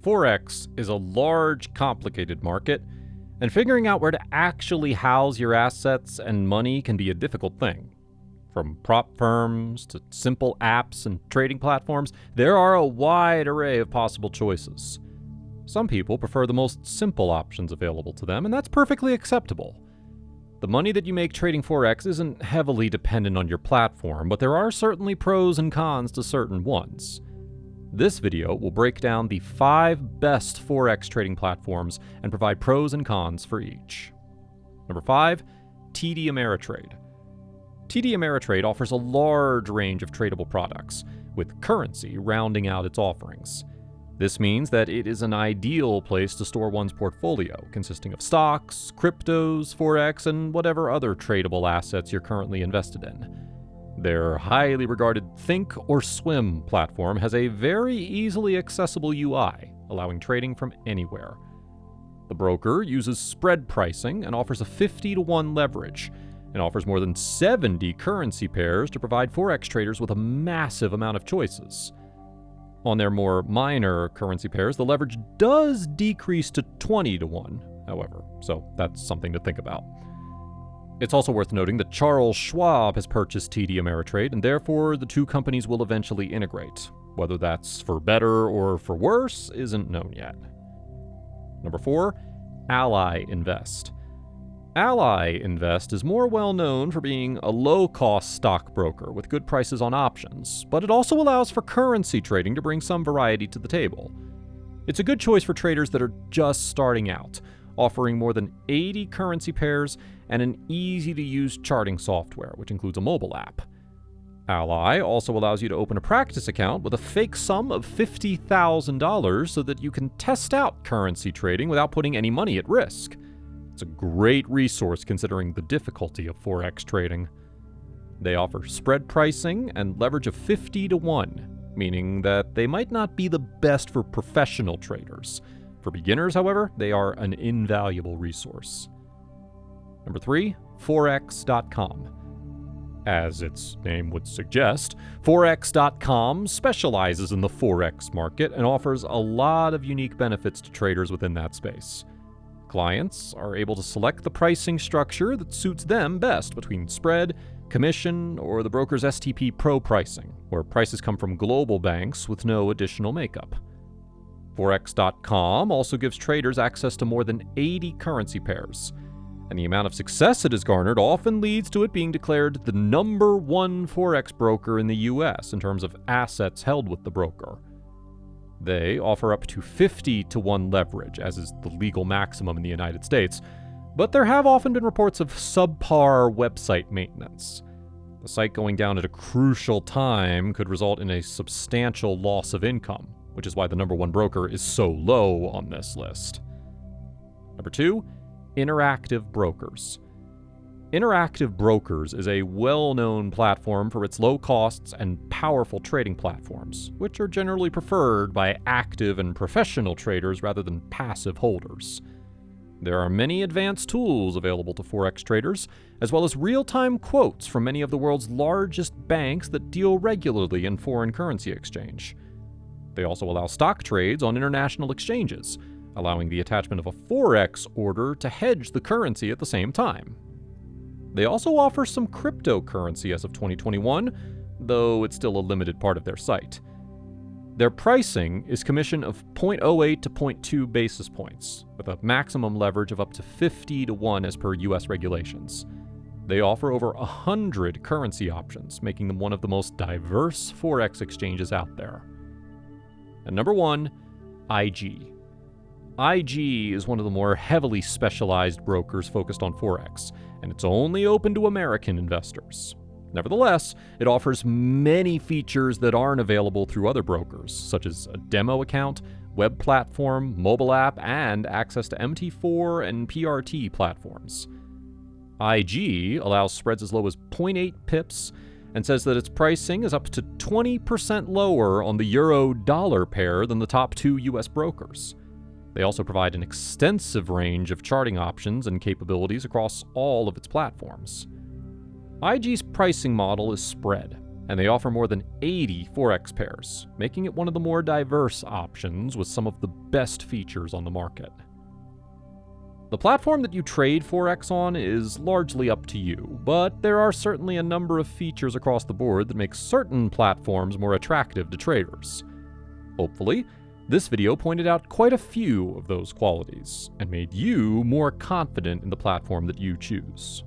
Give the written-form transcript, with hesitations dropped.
Forex is a large, complicated market, and figuring out where to actually house your assets and money can be a difficult thing. From prop firms to simple apps and trading platforms, there are a wide array of possible choices. Some people prefer the most simple options available to them, and that's perfectly acceptable. The money that you make trading Forex isn't heavily dependent on your platform, but there are certainly pros and cons to certain ones. This video will break down the 5 best Forex trading platforms and provide pros and cons for each. Number 5, TD Ameritrade. TD Ameritrade offers a large range of tradable products, with currency rounding out its offerings. This means that it is an ideal place to store one's portfolio, consisting of stocks, cryptos, Forex, and whatever other tradable assets you're currently invested in. Their highly regarded Think or Swim platform has a very easily accessible UI, allowing trading from anywhere. The broker uses spread pricing and offers a 50-to-1 leverage, and offers more than 70 currency pairs to provide Forex traders with a massive amount of choices. On their more minor currency pairs, the leverage does decrease to 20-to-1, however, so that's something to think about. It's also worth noting that Charles Schwab has purchased TD Ameritrade, and therefore the two companies will eventually integrate. Whether that's for better or for worse isn't known yet. Number 4, Ally Invest. Ally Invest is more well known for being a low-cost stockbroker with good prices on options, but it also allows for currency trading to bring some variety to the table. It's a good choice for traders that are just starting out, offering more than 80 currency pairs and an easy-to-use charting software, which includes a mobile app. Ally also allows you to open a practice account with a fake sum of $50,000 so that you can test out currency trading without putting any money at risk. It's a great resource considering the difficulty of Forex trading. They offer spread pricing and leverage of 50-to-1, meaning that they might not be the best for professional traders. For beginners, however, they are an invaluable resource. Number 3, Forex.com. As its name would suggest, Forex.com specializes in the Forex market and offers a lot of unique benefits to traders within that space. Clients are able to select the pricing structure that suits them best between spread, commission, or the broker's STP Pro pricing, where prices come from global banks with no additional makeup. Forex.com also gives traders access to more than 80 currency pairs, and the amount of success it has garnered often leads to it being declared the #1 Forex broker in the US in terms of assets held with the broker. They offer up to 50-to-1 leverage, as is the legal maximum in the United States, but there have often been reports of subpar website maintenance. The site going down at a crucial time could result in a substantial loss of income, which is why the #1 broker is so low on this list. Number 2, Interactive Brokers. Interactive Brokers is a well-known platform for its low costs and powerful trading platforms, which are generally preferred by active and professional traders rather than passive holders. There are many advanced tools available to Forex traders, as well as real-time quotes from many of the world's largest banks that deal regularly in foreign currency exchange. They also allow stock trades on international exchanges, allowing the attachment of a Forex order to hedge the currency at the same time. They also offer some cryptocurrency as of 2021, though it's still a limited part of their site. Their pricing is commission of 0.08 to 0.2 basis points, with a maximum leverage of up to 50-to-1 as per US regulations. They offer over 100 currency options, making them one of the most diverse Forex exchanges out there. And number 1, IG. IG is one of the more heavily specialized brokers focused on Forex, and it's only open to American investors. Nevertheless, it offers many features that aren't available through other brokers, such as a demo account, web platform, mobile app, and access to MT4 and PRT platforms. IG allows spreads as low as 0.8 pips and says that its pricing is up to 20% lower on the euro-dollar pair than the top 2 US brokers. They also provide an extensive range of charting options and capabilities across all of its platforms. IG's pricing model is spread, and they offer more than 80 Forex pairs, making it one of the more diverse options with some of the best features on the market. The platform that you trade Forex on is largely up to you, but there are certainly a number of features across the board that make certain platforms more attractive to traders. Hopefully, this video pointed out quite a few of those qualities and made you more confident in the platform that you choose.